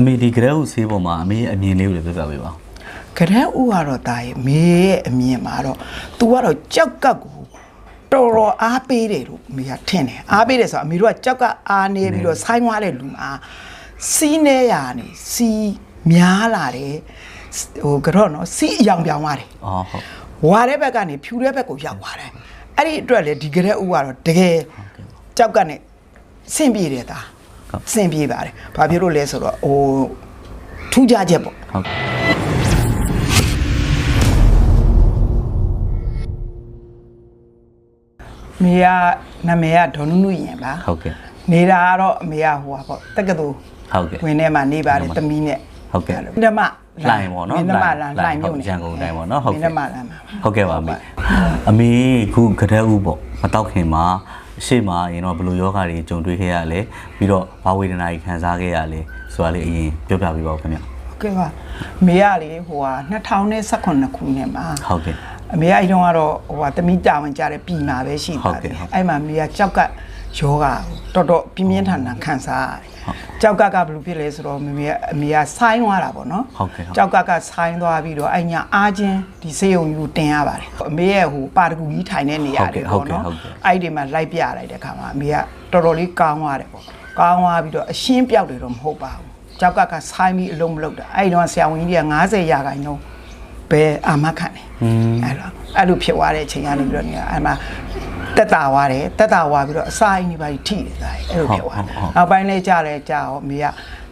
အမေဒီကရက်ဦးဆေးပေါ်မှာအမေအမြင်လေးကိုလည်းပြောပြပေးပါကရက်ဦးကတော့တာရဲ့မေရဲ့အမြင်မှာတော့ तू ကတော့ကြောက်ကပ်ကိုတော်တော်အားပေးတယ်လို့အမေကထင်တယ်အားပေးတယ်ဆိုတော့အမေတို့ကကြောက်ကအားနေပြီးတော့ဆိုင်းသွားတဲ့လူမှာစီးနေရနေစီးများလာတယ်ဟိုကတော့နော်စီးအယောင်ပြောင်းသွားတယ်ဟုတ်ဝါတဲ့ဘက်ကနေဖြူတဲ့ဘက်ကိုရောက်သွားတယ်အဲ့ဒီအတွက်လေဒီကရက်ဦးကတော့တကယ်ကြောက်ကနဲ့ဆင့်ပြေတယ်ဒါဆင့်ပြေပါတယ်ဘာဖြစ်လို့လဲဆိုတော့ဟိုထူးခြားချက်ပေါ့ဟုတ်မေကနာမည်ကဒေါ်နုနုရင်ပါဟုတ်ကဲ့နေတာကတော့အမေကဟိုပါပေါ့တက္ကသိုလ်ဟုတ်ကဲ့ဝင်ထဲမှာနေပါတယ်သမီးနဲ့ဟုတ်ကဲ့မင်းမလိုင်းပေါ့နော်မင်းမလိုင်းမျိုးရန်ကုန်တိုင်းပေါ့နော်ဟုတ်ကဲ့မင်းမလိုင်းပါဟုတ်ကဲ့ပါအမေအမေခုကရက်ဦးပေါ့မတောက်ခင်မှာရှေ့မှာရင်တော့ဘယ်လိုယောဂတွေကြုံတွေ့ခဲ့ရလဲပြီးတော့ဘာဝေဒနာတွေခံစားခဲ့ရလဲဆိုတာလေးအရင်ပြောပြပေးပါဦးခင်ဗျဟုတ်ကဲ့ပါမေကလေဟိုဟာ2018ခုနှစ်မှာဟုတ်ကဲ့အမေအဲ့တုန်းကတော့ဟိုဟာတမိတာဝန်ကြတဲ့ပြည်မှာပဲရှိပါတယ်အဲ့မှာမေကကြောက်ကယောဂတော်တော်ပြင်းပြင်းထန်ထန်ခံစားရတယ်ကြောက်ကဘယ်လိုဖြစ်လဲဆိုတော့အမေကဆိုင်းသွားတာပေါ့နော်ကြောက်ကဆိုင်းသွားပြီးတော့အဲ့ညာအားချင်းဒီစေယုံယူတင်ရပါတယ်အမေရဲ့ဟိုပါတကူကြီးထိုင်နေနေရတယ်ပေါ့နော်အဲ့ဒီမှာလိုက်ပြလိုက်တဲ့ခါမှာအမေကတော်တော်လေးကောင်းသွားတယ်ပေါ့ကောင်းသွားပြီးတော့အရှင်းပြောက်တယ်တော့မဟုတ်ပါဘူးကြောက်ကဆိုင်းပြီးအလုံးမလုပ်တာအဲ့ဒီတော့ဆရာဝန်ကြီးက90ရာခိုင်နှုန်းပဲအာမခံတယ်အဲ့လိုဖြစ်သွားတဲ့အချိန်ကနေပြီးတော့နေအဲ့မှာတက်တာသွားတယ်တက်တာသွားပြီးတော့အစာအိမ်တွေပါထိတယ်ဒါအဲ့လိုဖြစ်သွားနောက်ပိုင်းလေးကြားတယ်ကြားရောမေက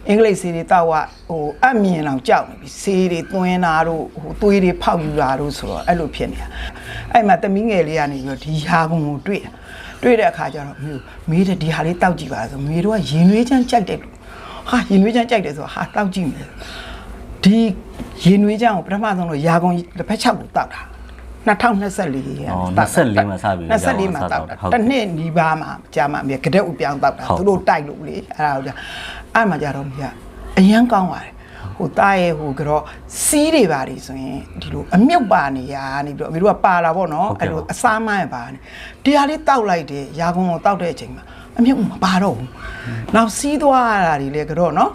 အင်္ဂလိပ်ဆေးတွေတောက်ဟိုအမြင်အောင်ကြောက်နေပြီဆေးတွေသွင်းတာတို့ဟိုသွေးတွေဖောက်ယူတာတို့ဆိုတော့အဲ့လိုဖြစ်နေတာအဲ့မှာတမီးငယ်လေးကနေပြီးတော့ဒီဟာကုန်ကိုတွေ့တဲ့အခါကျတော့မေးတယ်ဒီဟာလေးတောက်ကြည့်ပါဆိုမေတို့ကရင်နွေးချမ်းကြိုက်တယ်ဟာရင်နွေးချမ်းကြိုက်တယ်ဆိုတော့ဟာတောက်ကြည့်မယ်ဒီရင်နွေးချမ်းကိုပထမဆုံးတော့ရာကုန်တစ်ဖက်6ကိုတောက်တာ2024ရဲ့24မှာစပြီ24မှာတောက်တာတစ်နှစ်နီးပါးမှာကြာမှမြေကတဲ့ဥပြောင်းတောက်တာသူတို့တိုက်လို့လေအဲ့ဒါကိုကြာအဲ့မှာကြာတော့မြေအရန်ကောင်းပါတယ်ဟိုတားရဲ့ဟိုကတော့စီးတွေပါနေဆိုရင်ဒီလိုအမြုပ်ပါနေရနေပြီးတော့အမေတို့ကပါလာပေါ့နော်အဲ့လိုအစားမရပါနေဒီဟာလေးတောက်လိုက်တယ်ရာကုန်ကိုတောက်တဲ့အချိန်မှာအမြုပ်မပါတော့ဘူးနောက်စီးသွားတာတွေလေကတော့နော်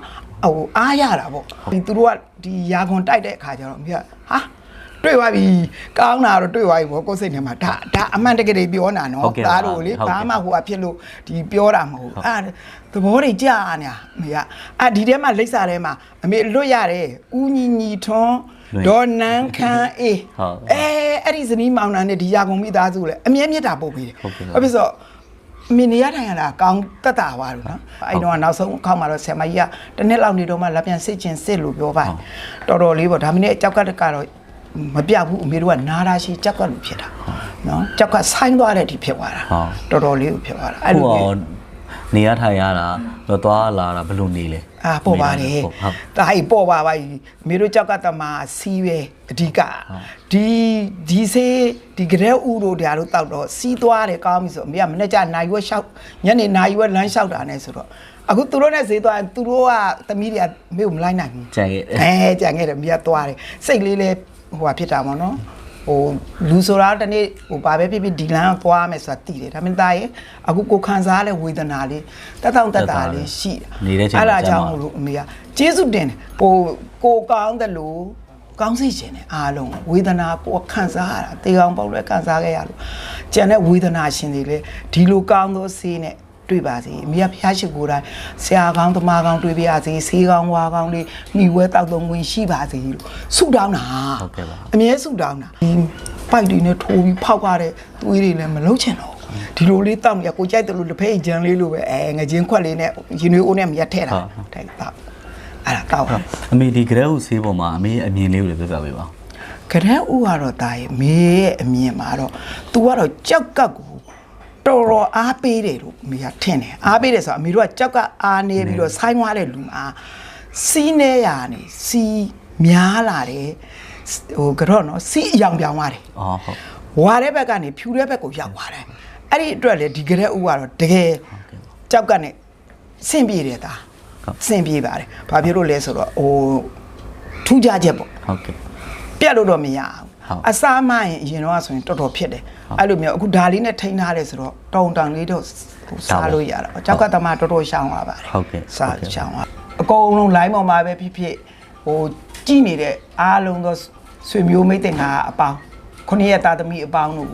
ဟိုအားရတာပေါ့ဒီသူတို့ကဒီရာကုန်တိုက်တဲ့အခါကျတော့မြေဟာတွေ့ပါပြီကောင်းတာတော့တွေ့ပါပြီဘောကိုယ်စိတ်ထဲမှာဒါအမှန်တကယ်ပြောနေတာနော်သားတို့လေဘာမှဟိုအဖြစ်လို့ဒီပြောတာမဟုတ်ဘူးအဲ့သဘောတွေကြာနေတာအမေကဒီထဲမှာလိပ်စာထဲမှာအမေလွတ်ရတယ်ဦးညီညီထွန်းဒေါ်နန်းခမ်းအေးအဲ့ဒီဇနီးမောင်နှံနဲ့ဒီရာကုန်မိသားစုလေအမြဲမြတ်တာပို့ပေးတယ်ဟုတ်ပြီဆိုမင်းနေရထိုင်ရတာကောင်းတက်တာပါလို့နော်အဲ့တော့နောက်ဆုံးအခါမှာတော့ဆရာမကြီးကတစ်နှစ်လောက်နေတော့မှလက်ပြန်စစ်ချင်းစစ်လို့ပြောပါတယ်တော်တော်လေးပေါ့ဒါမင်းနဲ့ကြောက်ကတကတော့မပြဘူးအမေတို့ကနားရာရှိကြောက်ကလူဖြစ်တာနော်ကြောက်ကဆိုင်းသွားတဲ့ဒီဖြစ်သွားတာတော်တော်လေးကိုဖြစ်သွားတာအဲ့လိုနေရထိုင်ရတာတော့သွားလာတာဘယ်လိုနေလဲပေါ်ပါတယ်ဒါဟိပေါ်ပါပါအမေတို့ကြောက်ကတမစီးပဲအဓိကဒီစေးဒီကရက်ဦးတို့တရားတို့တောက်တော့စီးသွားတယ်ကောင်းပြီဆိုအမေကမနေ့ကနိုင်ရွက်လျှောက်ညနေနိုင်ရွက်လမ်းလျှောက်တာနဲ့ဆိုတော့အခုသူတို့နဲ့ဈေးသွားသူတို့ကသမီးတွေကမေကိုမလိုက်နိုင်ဘူးကြံခဲ့ကြံခဲ့တယ်မိကသွားတယ်စိတ်လေးလဲဟိုဖြစ်တာပေါ့နော်ဟိုလူဆိုတာတနေ့ဟိုဘာပဲဖြစ်ဖြစ်ဒီလမ်းကိုသွားမယ်ဆိုတာသိတယ်ဒါမင်းသားရဲ့အခုကိုခံစားရတဲ့ဝေဒနာလေးတက်တောင့်တက်တာလေးရှိတာအဲ့ဒါကြောင့်မို့လို့အမေကကျေးဇူးတင်တယ်ဟိုကိုကောင်းတယ်လို့ကောင်းစေချင်တယ်အားလုံးဝေဒနာကိုခံစားရတာတေကောင်ပေါက်လဲခံစားခဲ့ရလို့ကျန်တဲ့ဝေဒနာရှင်တွေလေဒီလိုကောင်းသောဆေးနဲ့တွေ့ပါစေအမေကဖျားရှိကိုယ်တိုင်ဆရာကောင်းသမားကောင်းတွေ့ပါစေဆေးကောင်းဝါကောင်းလေးနှီးဝဲတောက်သုံးဝင်ရှိပါစေလို့ဆုတောင်းတာဟုတ်ကဲ့ပါအမြဲဆုတောင်းတာပိုက်တွေနဲ့ထိုးပြီးဖောက်ရတဲ့သွေးတွေလည်းမလုံးချင်တော့ဒီလိုလေးတောက်နေကိုကြိုက်တယ်လို့တစ်ဖက်ဂျန်လေးလိုပဲငချင်းခွက်လေးနဲ့ရင်နွေးအိုးနဲ့မြတ်ထဲတာထိုင်တောက်အဲ့ဒါတောက်အမေဒီကရက်ဦးဆေးပေါ်မှာအမေအမြင်လေးကိုလည်းပြောပြပေးပါကရက်ဦးကတော့တာရဲ့မေရဲ့အမြင်မှာတော့ तू ကတော့ကြောက်ကပ်ကိုတော်တော်အားပေးတယ်လို့အမေကထင်တယ်အားပေးတယ်ဆိုတော့အမေတို့ကကြောက်ကအားနေပြီးတော့ဆိုင်းသွားတဲ့လူမှာစီးနေရနေစီးများလာတယ်ဟိုကတော့နော်စီးအယောင်ပြောင်းသွားတယ်ဟုတ်ဝါတဲ့ဘက်ကနေဖြူတဲ့ဘက်ကိုရောက်သွားတယ်အဲ့ဒီအတွက်လေဒီကရက်ဦးကတော့တကယ်ကြောက်ကနဲ့ဆင့်ပြေတယ်ဒါဆင့်ပြေပါတယ်ဘာဖြစ်လို့လဲဆိုတော့ဟိုထူးခြားချက်ပေါ့ဟုတ်ကဲ့ပြတ်လို့တော့မရဘူးအစားမရင်အရင်တော့ဆိုရင်တော်တော်ဖြစ်တယ်အဲ့လိုမျိုးအခုဒါလေးနဲ့ထိန်းထားတယ်ဆိုတော့တောင်လေးတော့စားလို့ရတာကြောက်ကတမတော်တော်ရှောင်းသွားပါတယ်ဟုတ်ကဲ့စားရှောင်းသွား အကုန်လုံး line ပေါ်မှာပဲဖြစ်ဖြစ်ဟိုကြည်နေတဲ့အားလုံးသောဆွေမျိုးမိတ်တင်ကအပေါင်းခုနှစ်ရက်သားသမီးအပေါင်းတို့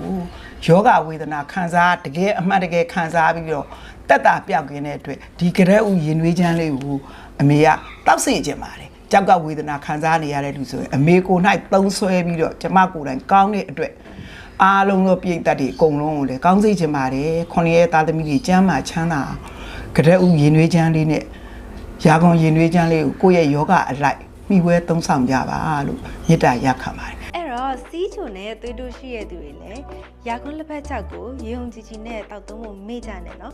ယောဂဝေဒနာခံစားတကယ်အမှတ်တကယ်ခံစားပြီးတော့တက်တာပြောက်ကင်းတဲ့အတွက်ဒီကြတဲ့ဥရင်နွေးချမ်းလေးကိုအမေကတောက်စေခြင်းပါတယ်ကြောက်ကဝေဒနာခံစားနေရတဲ့လူဆိုရင်အမေကို၌သုံးဆွဲပြီးတော့ကျမကိုယ်တိုင်ကောင်းတဲ့အတွက်အားလုံးသောပြိတ္တတွေအကုန်လုံးကိုလည်းကောင်းစေခြင်းပါတယ်ခုနှစ်ရက်သားသမီးတွေကျမ်းမာချမ်းသာကြတဲ့ဥရင်နွေးချမ်းလေးနဲ့ရာဂုံရင်နွေးချမ်းလေးကိုကိုယ့်ရဲ့ယောဂအလိုက်မိဝဲသုံးဆောင်ကြပါလို့မေတ္တာရက်ခံပါတယ်အဲ့တော့စီးချုံနဲ့သွေးတိုးရှိရတဲ့သူတွေလည်းရာခွန်းလက်ဖက်ချက်ကိုရေုံကြည်ကြည်နဲ့တောက်သုံးဖို့မေ့ကြနဲ့နော်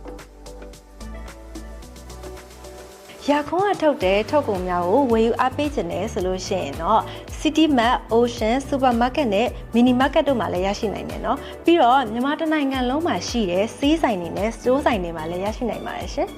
ရာခွန်းကထုတ်တဲ့ထုတ်ကုန်များကိုဝယ်ယူအားပေးခြင်းနဲ့ဆိုလို့ရှိရင်တော့ City Mart, Ocean, Supermarket နဲ့ Mini Market တို့မှာလည်းရရှိနိုင်တယ်နော်ပြီးတော့မြန်မာတိုင်းနိုင်ငံလုံးမှာရှိတဲ့စီးဆိုင်တွေနဲ့စတိုးဆိုင်တွေမှာလည်းရရှိနိုင်ပါတယ်ရှင်